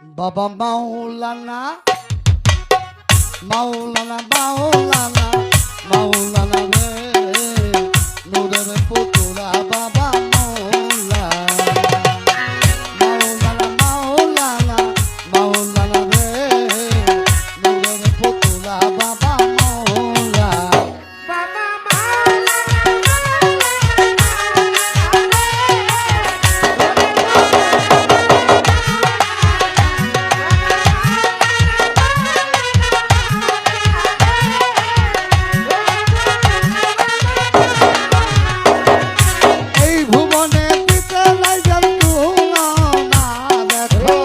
বাবা মাওলানা মাওলানা মাওলানা মাওলানা রে নূরের পুতুরা বাবা মাওলানা মাওলানা মাওলানা মাওলানা রে নূরের পুতুরা বাবা মাওলানা বাবা মাওলানা এই ভুবনে দিতে লাইজান তুলনা দেখো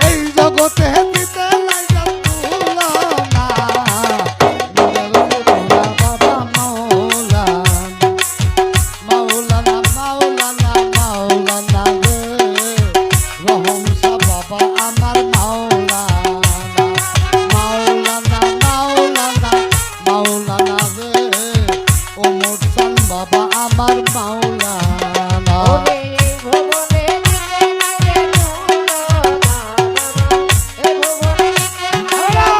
এই জগতে দিতে লাইজান তুলনা নূরের পুতুরা বাবা মাওলানা মাওলানা মাওলানা মাওলানা রে রহম শাহ বাবা আমার মাওলানা মাওলানা মাওলানা মাওলানা রে ও মোরসান বাবা আমার মাওলানা ওরে ভুবনে দিতে লাগে তুলনা এ ভুবনে দিতে লাগে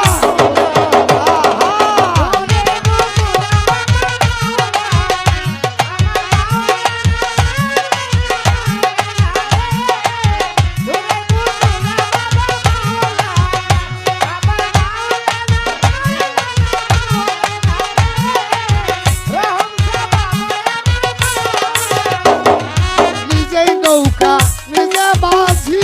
নিজেই নৌকা নিজে বাঁধি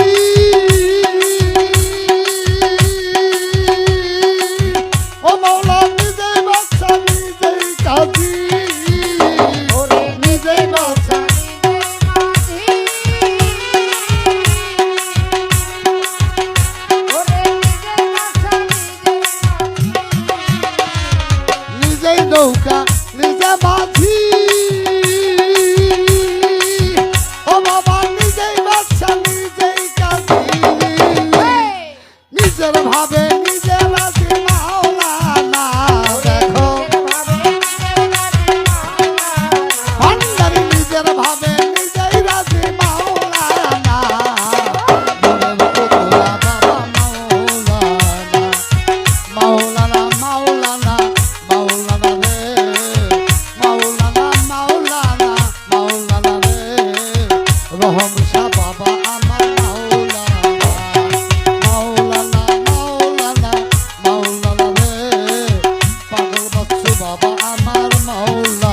ও মৌলা নিজেই বাচ্চা নিজেই কাজী ওরে নিজেই বাচ্চা নিজেই নৌকা নিজে বাঁধি ও বাবা নিজেই বাচ্চা নিজেই কাজী নিজের ভাবে নিজে রাজি মাওলানা দেখো ভান্ডারি নিজের ভাবে নিজেই রাজি মাওলানা নূরের পুতুরা বাবা মাওলানা মাওলানা মাওলানা রে মাওলানা মাওলানা মাওলানা রে রহম শাহ বাবা আমার মাওলানা মাওলানা মাওলানা মাওলানা রে পাগল বাচ্চু বাবা আমার মাওলানা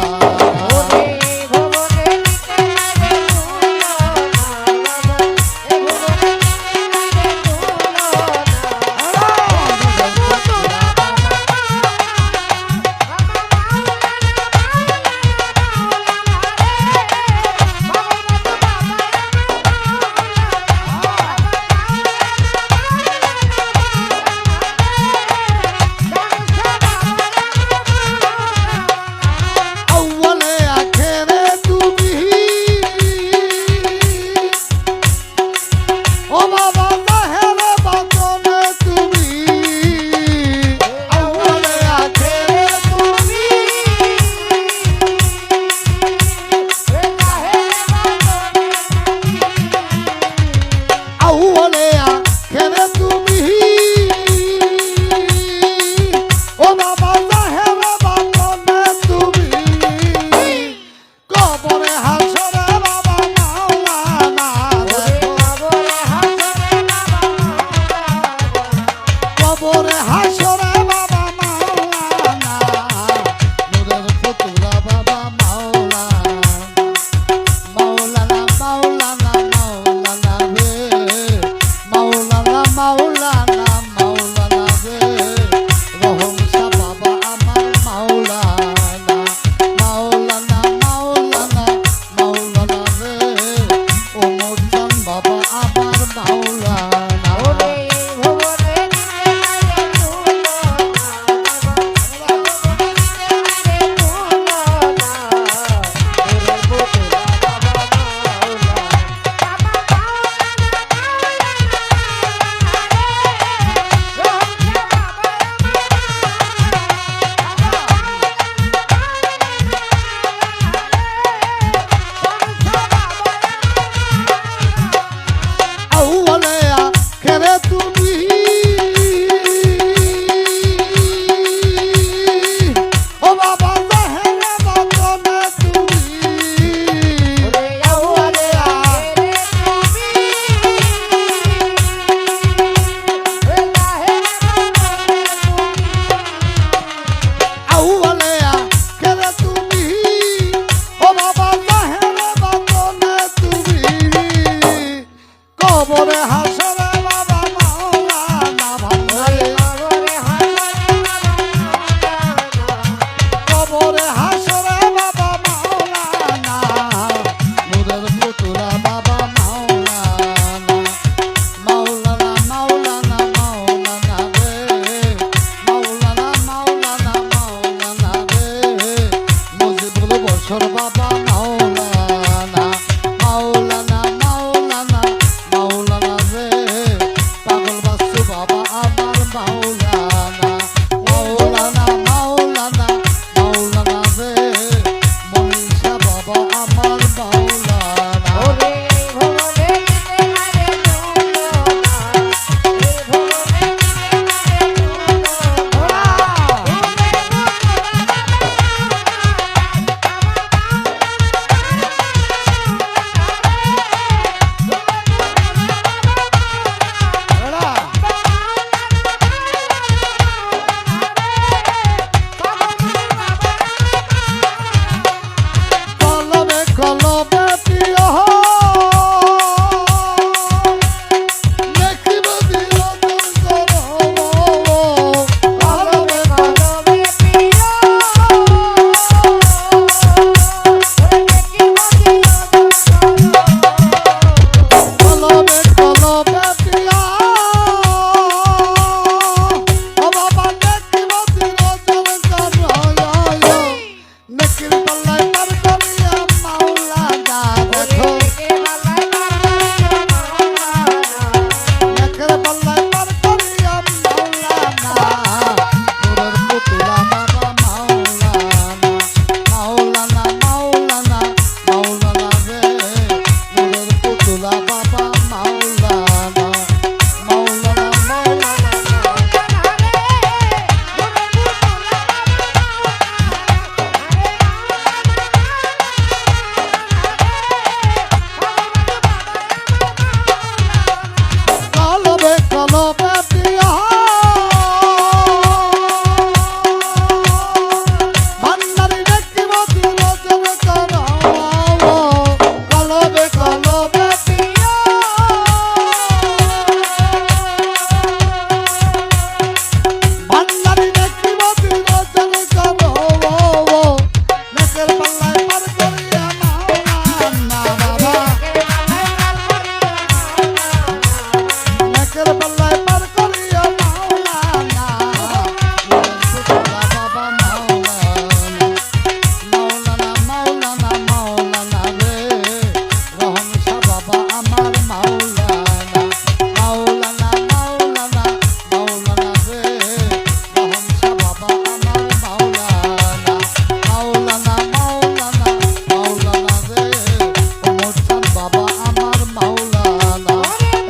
মাওলানা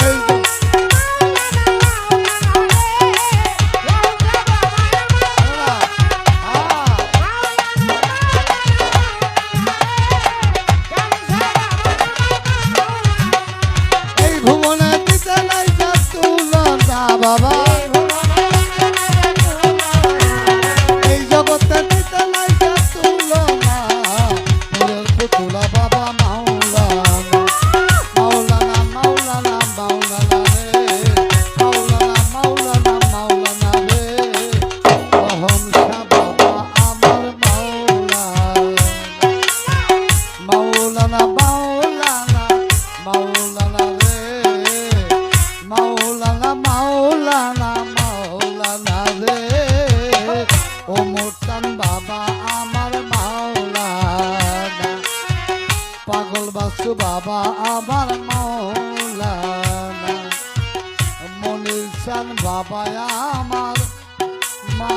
এই এই ভুবনে দিতে নাই যা তুলনা বাবা এই জগতে দিতে নাই যা তুলনা ফুলের পুতুলা বাবা মাওলানা মাওলানা মাওলানা মাওলানা রে মাওলানা মাওলানা মাওলানা রে অহংসা বাবা আমার মাওলানা মাওলানা মাওলানা রে মাওলানা মাওলানা মাওলানা রে ও মোরতান বাবা আমার মাওলানা পাগল বাসু বাবা আমার মাওলানা মনির চান বাবা আমার মা